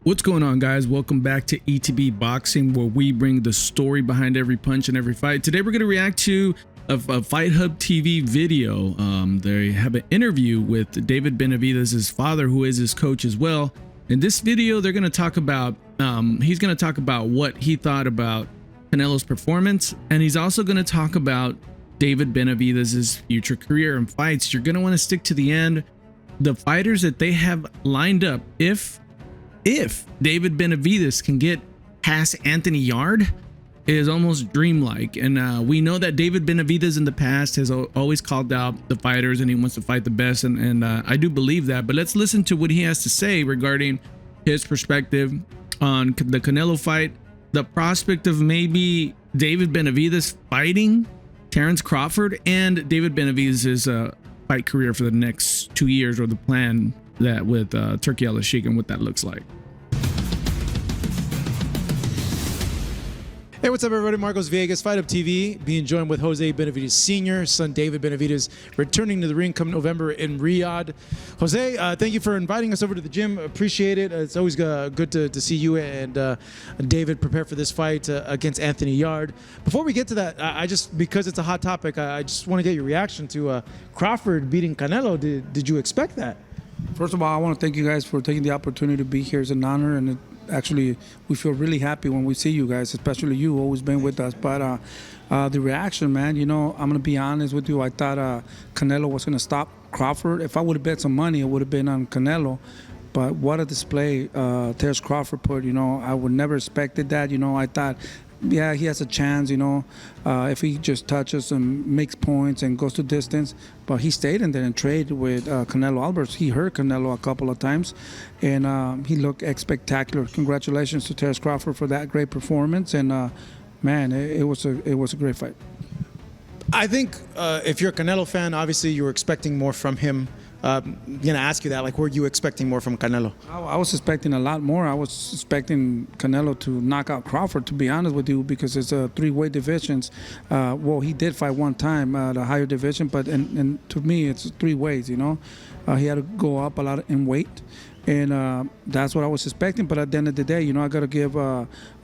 What's going on, guys? Welcome back to ETB Boxing, where we bring the story behind every punch and every fight. Today we're going to react to a Fight Hub TV video. They have an interview with David Benavidez' father, who is his coach as well. In this video, they're going to talk about he's going to talk about what he thought about Canelo's performance, and he's also going to talk about David Benavidez' future career and fights. You're going to want to stick to the end. The fighters that they have lined up, if David Benavidez can get past Anthony Yarde, is almost dreamlike. And we know that David Benavidez in the past has always called out the fighters and he wants to fight the best, and I do believe that. But let's listen to what he has to say regarding his perspective on the Canelo fight, the prospect of maybe David Benavidez fighting Terrence Crawford, and David Benavidez' fight career for the next 2 years, or the plan that with Turki Al-Sheikh, and what that looks like. Hey, what's up, everybody? Marcos Villegas, Fight Up TV, being joined with Jose Benavidez Sr., son David Benavidez, returning to the ring come November in Riyadh. Jose, thank you for inviting us over to the gym. Appreciate it. It's always good to see you and David prepare for this fight against Anthony Yarde. Before we get to that, I just, because it's a hot topic, I just want to get your reaction to Crawford beating Canelo. Did you expect that? First of all, I want to thank you guys for taking the opportunity to be here. It's an honor, and actually, we feel really happy when we see you guys, especially you, always been with us. But the reaction, man, you know, I'm going to be honest with you. I thought Canelo was going to stop Crawford. If I would have bet some money, it would have been on Canelo. But what a display Terrence Crawford put, you know. I would never expected that, you know. I thought, yeah, he has a chance, you know, if he just touches and makes points and goes to distance. But he stayed in there and traded with Canelo Alvarez. He hurt Canelo a couple of times, and he looked spectacular. Congratulations to Terrence Crawford for that great performance. And man, it was a great fight. I think if you're a Canelo fan, obviously you were expecting more from him. I'm gonna ask you that, like, were you expecting more from Canelo? I was expecting a lot more. I was expecting Canelo to knock out Crawford, to be honest with you, because it's a three-weight divisions. Well, he did fight one time, the higher division, but and to me, it's three ways, you know. He had to go up a lot in weight, and that's what I was expecting. But at the end of the day, you know, I got to give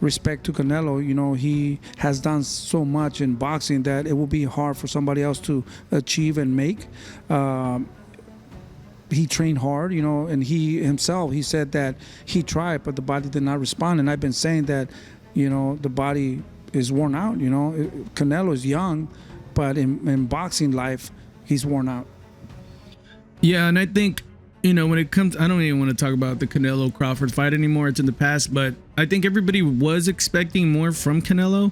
respect to Canelo. You know, he has done so much in boxing that it will be hard for somebody else to achieve and make. He trained hard, you know, and he himself, he said that he tried, but the body did not respond. And I've been saying that, you know, the body is worn out, you know. Canelo is young, but in boxing life, he's worn out. Yeah, and I think, you know, when it comes, I don't even want to talk about the Canelo Crawford fight anymore. It's in the past, but I think everybody was expecting more from Canelo.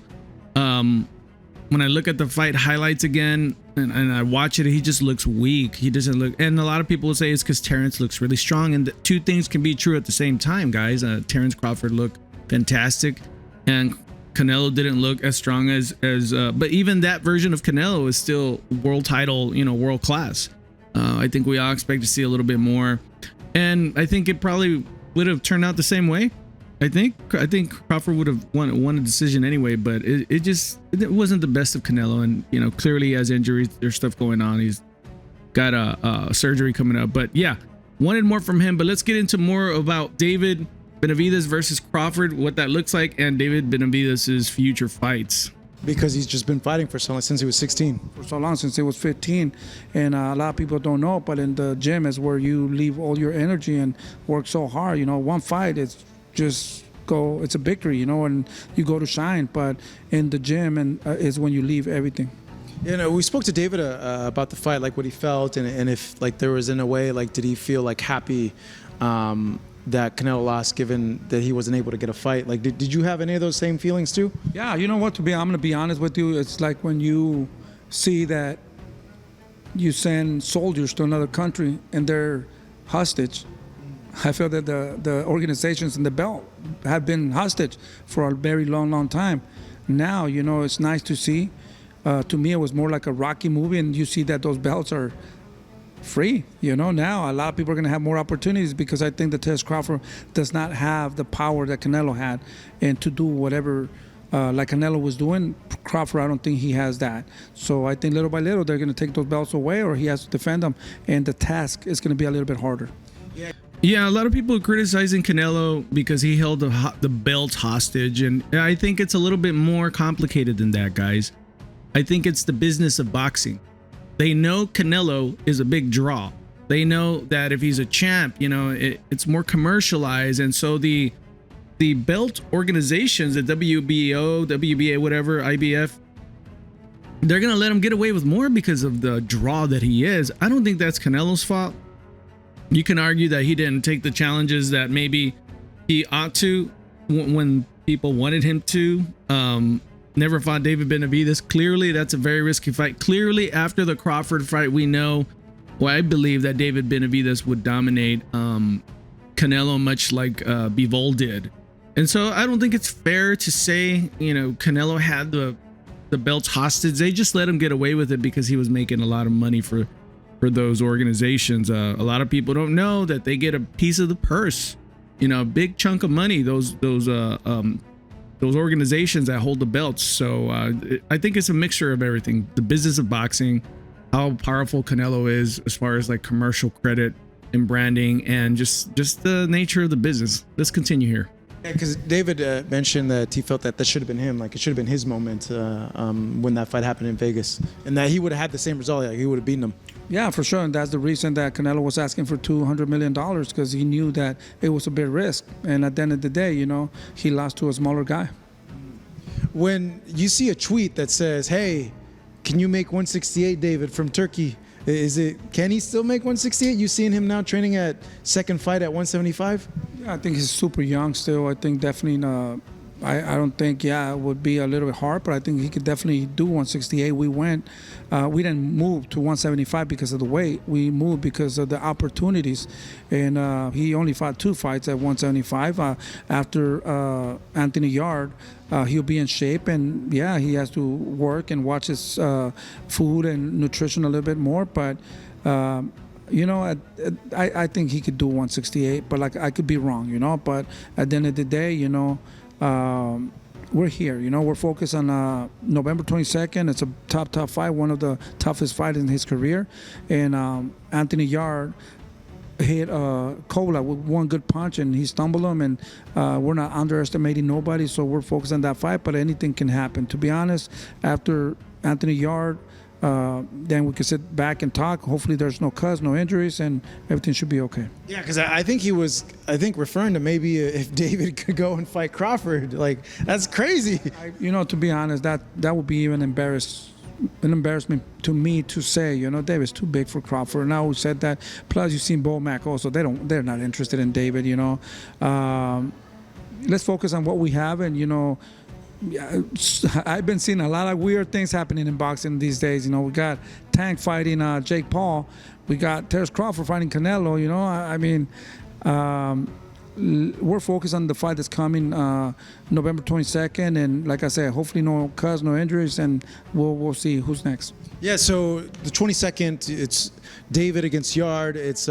When I look at the fight highlights again and I watch it, he just looks weak. He doesn't look, and a lot of people will say it's because Terrence looks really strong, and the two things can be true at the same time, guys. Terrence Crawford looked fantastic, and Canelo didn't look as strong as but even that version of Canelo is still world title, you know, world class. I think we all expect to see a little bit more, and I think it probably would have turned out the same way. I think Crawford would have won a decision anyway, but it wasn't the best of Canelo, and you know, clearly he has injuries. There's stuff going on. He's got a surgery coming up, but yeah, wanted more from him. But let's get into more about David Benavidez versus Crawford, what that looks like, and David Benavidez' future fights. Because he's just been fighting for so long, since he was 16. For so long, since he was 15. And a lot of people don't know, but in the gym is where you leave all your energy and work so hard. You know, one fight is just go, it's a victory, you know, and you go to shine. But in the gym and is when you leave everything. You know, we spoke to David about the fight, like what he felt, and if, like, there was, in a way, like, did he feel like happy that Canelo lost, given that he wasn't able to get a fight? Like, did you have any of those same feelings too? Yeah, you know what, I'm gonna be honest with you, it's like when you see that you send soldiers to another country and they're hostage. I feel that the organizations in the belt have been hostage for a very long time. Now, you know, it's nice to see. To me, it was more like a Rocky movie, and you see that those belts are free. You know, now a lot of people are going to have more opportunities, because I think that Terrence Crawford does not have the power that Canelo had, and to do whatever like Canelo was doing, Crawford, I don't think he has that. So I think little by little they're going to take those belts away, or he has to defend them, and the task is going to be a little bit harder. Yeah, a lot of people are criticizing Canelo because he held the belt hostage, and I think it's a little bit more complicated than that, guys. I think it's the business of boxing. They know Canelo is a big draw. They know that if he's a champ, you know, it's more commercialized, and so the belt organizations, the WBO, WBA, whatever, IBF, they're gonna let him get away with more because of the draw that he is. I don't think that's Canelo's fault. You can argue that he didn't take the challenges that maybe he ought to when people wanted him to. Never fought David Benavidez. Clearly, that's a very risky fight. Clearly, after the Crawford fight, we know, well, I believe that David Benavidez would dominate Canelo much like Bivol did. And so I don't think it's fair to say, you know, Canelo had the belts hostage. They just let him get away with it because he was making a lot of money for those organizations. A lot of people don't know that they get a piece of the purse, you know, a big chunk of money, those organizations that hold the belts. So I think it's a mixture of everything. The business of boxing, how powerful Canelo is as far as like commercial credit and branding, and just the nature of the business. Let's continue here. Yeah, because David mentioned that he felt that should have been him. Like, it should have been his moment when that fight happened in Vegas, and that he would have had the same result. Like, he would have beaten him. Yeah, for sure. And that's the reason that Canelo was asking for $200 million, because he knew that it was a big risk. And at the end of the day, you know, he lost to a smaller guy. When you see a tweet that says, hey, can you make 168, David, from Turkey? Can he still make 168? You seeing him now training at second fight at 175? Yeah, I think he's super young still. I think definitely, I don't think, it would be a little bit hard, but I think he could definitely do 168. We didn't move to 175 because of the weight. We moved because of the opportunities. And he only fought 2 fights at 175. After Anthony Yard, he'll be in shape, and yeah, he has to work and watch his food and nutrition a little bit more. But you know, I think he could do 168, but like, I could be wrong, you know. But at the end of the day, you know, we're here, you know, we're focused on November 22nd. It's a tough fight, one of the toughest fights in his career. And Anthony Yard hit Cola with one good punch, and he stumbled him, and we're not underestimating nobody, so we're focused on that fight, but anything can happen. To be honest, after Anthony Yard, then we can sit back and talk. Hopefully there's no cuts, no injuries, and everything should be okay. Yeah, because I think he was, referring to maybe if David could go and fight Crawford. Like, that's crazy. You know, to be honest, that would be even an embarrassment to me to say, you know, David's too big for Crawford. Now who said that? Plus, you've seen Bo Mack also. They're not interested in David, you know. Let's focus on what we have, and, you know, I've been seeing a lot of weird things happening in boxing these days. You know, we got Tank fighting Jake Paul. We got Terrence Crawford fighting Canelo. You know, I mean, we're focused on the fight that's coming November 22nd. And like I said, hopefully no cuts, no injuries, and we'll see who's next. Yeah, so the 22nd, it's David against Yard. It's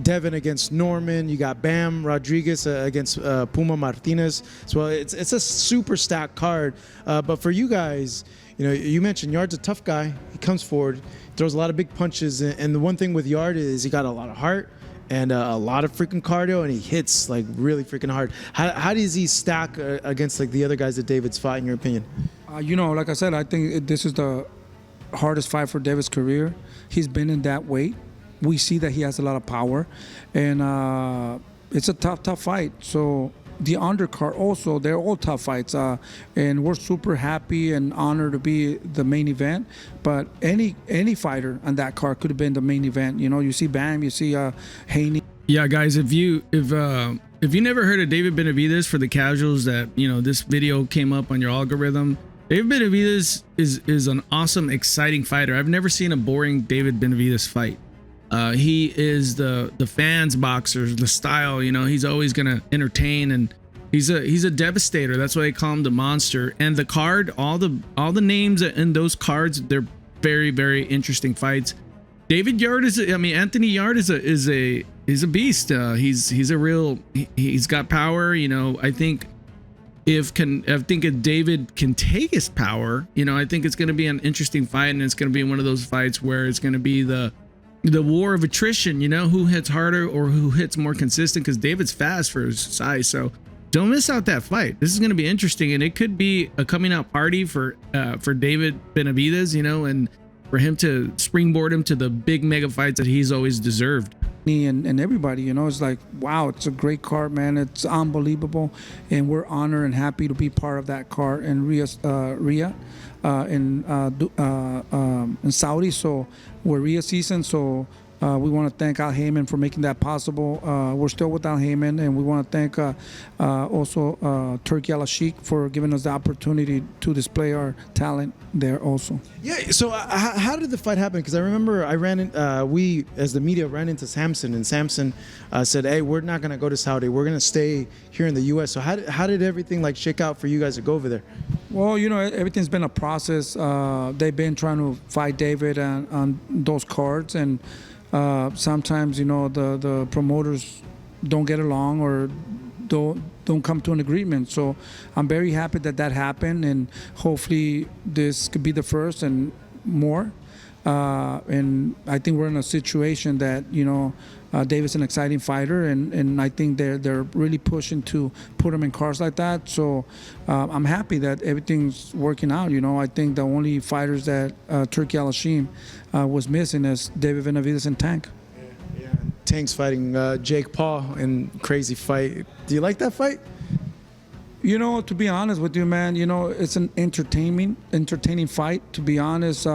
Devin against Norman. You got Bam Rodriguez against Puma Martinez. So it's a super stacked card. But for you guys, you know, you mentioned Yard's a tough guy. He comes forward, throws a lot of big punches, and the one thing with Yard is he got a lot of heart and a lot of freaking cardio, and he hits like really freaking hard. How does he stack against like the other guys that David's fought, in your opinion? You know, like I said, I think this is the hardest fight for David's career. He's been in that weight. We see that he has a lot of power, and it's a tough fight. So the undercard also, they're all tough fights, and we're super happy and honored to be the main event. But any fighter on that card could have been the main event. You know, you see Bam, you see Haney. Yeah, guys, if you never heard of David Benavidez, for the casuals that, you know, this video came up on your algorithm, David Benavidez is an awesome, exciting fighter. I've never seen a boring David Benavidez fight. He is the fans boxer, the style, you know, he's always gonna entertain, and he's a devastator. That's why they call him the monster. And the card, all the names in those cards, they're very, very interesting fights. Anthony Yard is a beast. He's got power. You know, I think if David can take his power, you know, I think it's going to be an interesting fight, and it's going to be one of those fights where it's going to be the the war of attrition, who hits harder or who hits more consistent, because David's fast for his size. So don't miss out that fight. This is going to be interesting, and it could be a coming out party for David Benavidez, and for him to springboard him to the big mega fights that he's always deserved. And everybody, it's like, wow, it's a great card, man. It's unbelievable, and we're honored and happy to be part of that card in Riyadh, in Saudi. So we're Riyadh season, so we want to thank Al Heyman for making that possible. We're still with Al Heyman, and we want to thank also Turki Al-Sheikh for giving us the opportunity to display our talent there also. Yeah. So how did the fight happen? Because I remember we as the media ran into Samson, and Samson said, "Hey, we're not going to go to Saudi. We're going to stay here in the U.S." So how did everything shake out for you guys to go over there? Well, everything's been a process. They've been trying to fight David on those cards, and sometimes the promoters don't get along or don't come to an agreement. So I'm very happy that happened, and hopefully this could be the first and more. And I think we're in a situation that David's an exciting fighter, and I think they're really pushing to put him in cards like that. So I'm happy that everything's working out. I think the only fighters that Turki Al-Sheikh was missing is David Benavidez and Tank. Yeah. Tank's fighting Jake Paul in crazy fight. Do you like that fight? To be honest with you, man, it's an entertaining fight. To be honest,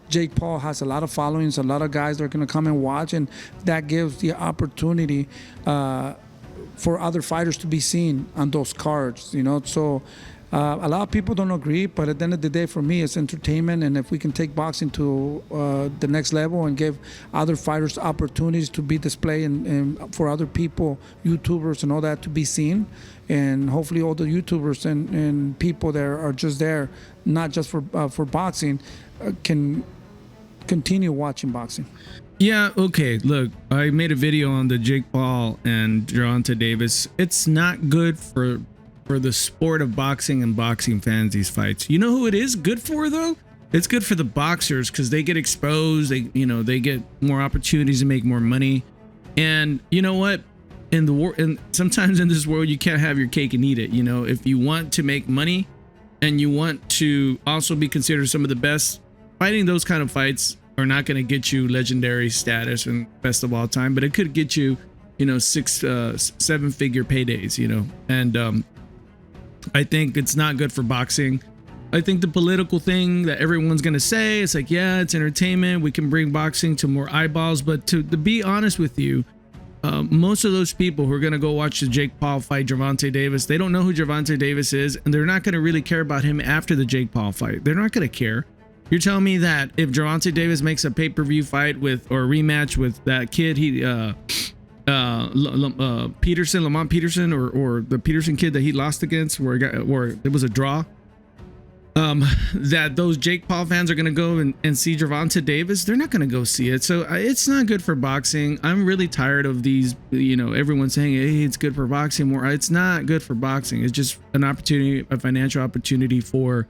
Jake Paul has a lot of followings, a lot of guys that are going to come and watch, and that gives the opportunity for other fighters to be seen on those cards, So a lot of people don't agree, but at the end of the day, for me, it's entertainment, and if we can take boxing to the next level and give other fighters opportunities to be displayed and for other people, YouTubers and all that, to be seen, and hopefully all the YouTubers and people that are just there, not just for boxing, can continue watching boxing. Yeah, okay, look, I made a video on the Jake Paul and Gervonta Davis. It's not good for the sport of boxing and boxing fans, these fights. You know who it is good for, though? It's good for the boxers, because they get exposed. They get more opportunities to make more money. And you know what? And sometimes in this world, you can't have your cake and eat it. If you want to make money and you want to also be considered some of the best, fighting those kind of fights are not going to get you legendary status and best of all time, but it could get you, 6-7 figure paydays, and I think it's not good for boxing. I think the political thing that everyone's going to say, it's like, yeah, it's entertainment. We can bring boxing to more eyeballs. But to be honest with you, most of those people who are going to go watch the Jake Paul fight Gervonta Davis, they don't know who Gervonta Davis is, and they're not going to really care about him after the Jake Paul fight. They're not going to care. You're telling me that if Gervonta Davis makes a pay-per-view fight or a rematch with that kid, Lamont Peterson, or the Peterson kid that he lost against, where it was a draw, that those Jake Paul fans are going to go and see Gervonta Davis, they're not going to go see it. So it's not good for boxing. I'm really tired of these, everyone saying, hey, it's good for boxing. It's not good for boxing. It's just an opportunity, a financial opportunity for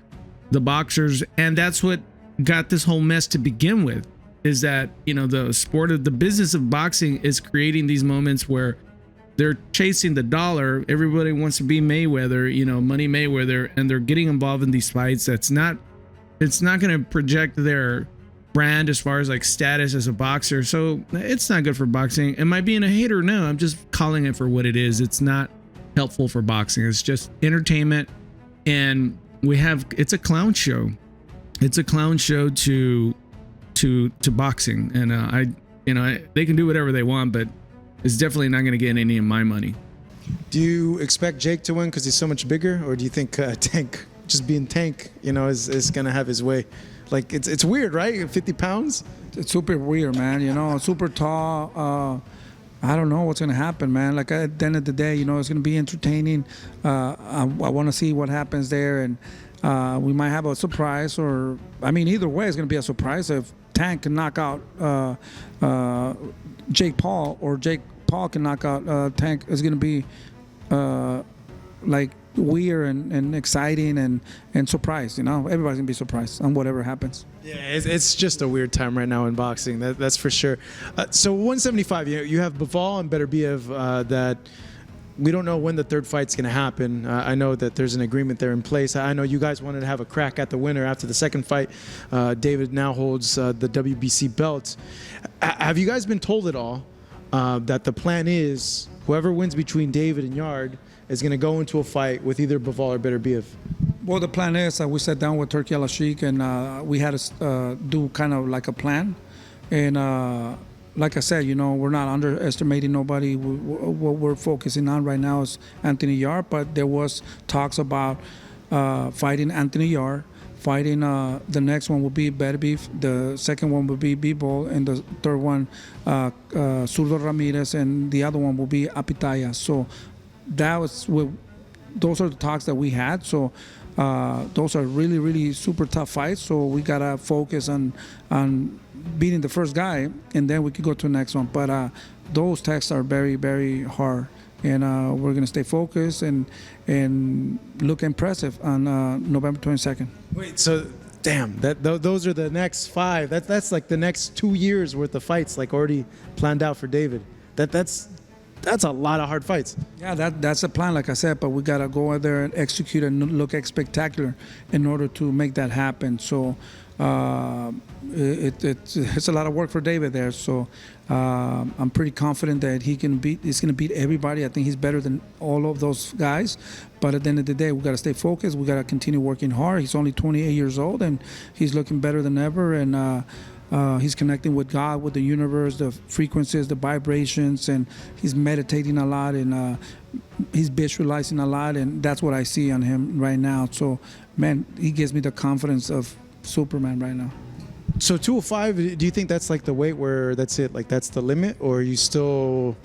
the boxers. And that's what got this whole mess to begin with, is that, the business of boxing is creating these moments where they're chasing the dollar. Everybody wants to be Mayweather, Money Mayweather, and they're getting involved in these fights. It's not going to project their brand as far as status as a boxer. So it's not good for boxing. Am I being a hater? No, I'm just calling it for what it is. It's not helpful for boxing. It's just entertainment, and it's a clown show. It's a clown show to boxing, and they can do whatever they want, but it's definitely not going to get any of my money. Do you expect Jake to win because he's so much bigger, or do you think Tank, just being Tank, is going to have his way? It's weird, right? 50 pounds? It's super weird, man. Super tall. I don't know what's going to happen, man. At the end of the day, it's going to be entertaining. I want to see what happens there, and we might have a surprise, either way, it's going to be a surprise. If Tank can knock out Jake Paul, or Jake Paul can knock out Tank, is going to be weird and exciting and surprised. You know, everybody's gonna be surprised on whatever happens. Yeah, it's just a weird time right now in boxing. That's for sure. So 175, you have Bivol and Beterbiev that we don't know when the third fight's going to happen. I know that there's an agreement there in place. I know you guys wanted to have a crack at the winner after the second fight. David now holds the WBC belt. Have you guys been told at all that the plan is whoever wins between David and Yard is going to go into a fight with either Bivol or Beterbiev? Well, the plan is we sat down with Turki Al-Sheikh and we had to do kind of like a plan. And like I said, you know, we're not underestimating nobody. What we're focusing on right now is Anthony Yard, but there was talks about fighting Anthony Yard, fighting the next one will be Beterbiev, the second one will be Bivol, and the third one Zurdo Ramirez, and the other one will be Apitaya. So those are the talks that we had. So those are really, really super tough fights. So we gotta focus on beating the first guy, and then we could go to the next one. But those tests are very, very hard, and we're gonna stay focused and look impressive on November 22nd. Wait, so damn, those are the next 5. That's like the next 2 years worth of fights, like already planned out for David. That's a lot of hard fights. Yeah, that's a plan, like I said, but we gotta go out there and execute and look spectacular in order to make that happen. So it's a lot of work for David there. So I'm pretty confident that he's gonna beat everybody. I think he's better than all of those guys. But at the end of the day, we gotta stay focused. We gotta continue working hard. He's only 28 years old, and he's looking better than ever. And he's connecting with God, with the universe, the frequencies, the vibrations, and he's meditating a lot, and he's visualizing a lot, and that's what I see on him right now. So, man, he gives me the confidence of Superman right now. So 205, do you think that's like the weight where that's it, like that's the limit, or you still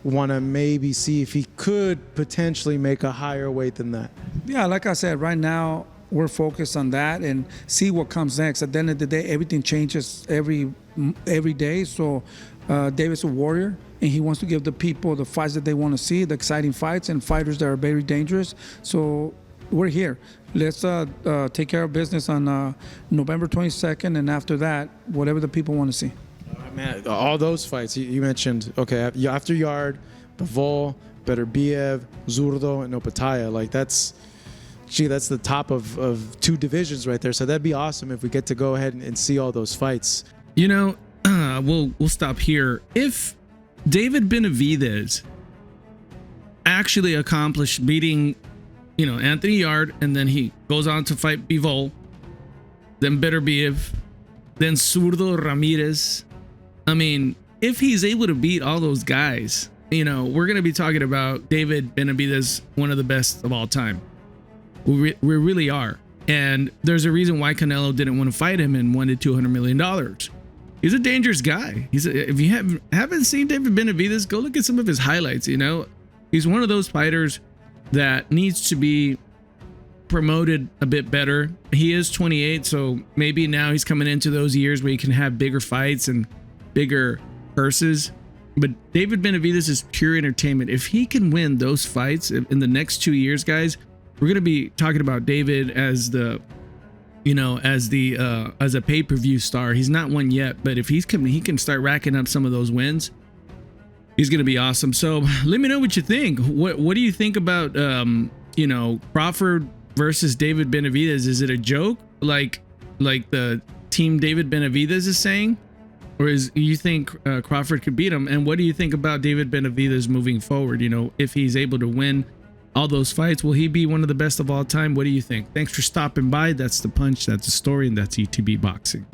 want to maybe see if he could potentially make a higher weight than that? Yeah, like I said, right now, we're focused on that and see what comes next. At the end of the day, everything changes every day. So David's a warrior, and he wants to give the people the fights that they want to see, the exciting fights and fighters that are very dangerous. So we're here. Let's take care of business on November 22nd, and after that, whatever the people want to see. Man, all those fights you mentioned. Okay, after Yard, Bivol, Beterbiev, Zurdo, and Opataya. Like that's the top of 2 divisions right there. So that'd be awesome if we get to go ahead and see all those fights. You know, we'll stop here. If David Benavidez actually accomplished beating, you know, Anthony Yard, and then he goes on to fight Bivol, then Beterbiev, then Zurdo Ramirez. I mean, if he's able to beat all those guys, you know, we're going to be talking about David Benavidez, one of the best of all time. We really are. And there's a reason why Canelo didn't want to fight him and wanted $200 million. He's a dangerous guy. If you haven't seen David Benavidez, go look at some of his highlights. You know, he's one of those fighters that needs to be promoted a bit better. He is 28, so maybe now he's coming into those years where he can have bigger fights and bigger purses. But David Benavidez is pure entertainment. If he can win those fights in the next 2 years, guys, we're going to be talking about David as the, you know, as a pay-per-view star. He's not one yet, but if he can start racking up some of those wins, he's going to be awesome. So let me know what you think. What do you think about, you know, Crawford versus David Benavidez? Is it a joke like the team David Benavidez is saying? Or you think Crawford could beat him? And what do you think about David Benavidez moving forward? You know, if he's able to win all those fights, will he be one of the best of all time? What do you think? Thanks for stopping by. That's The Punch, that's the story, and that's ETB Boxing.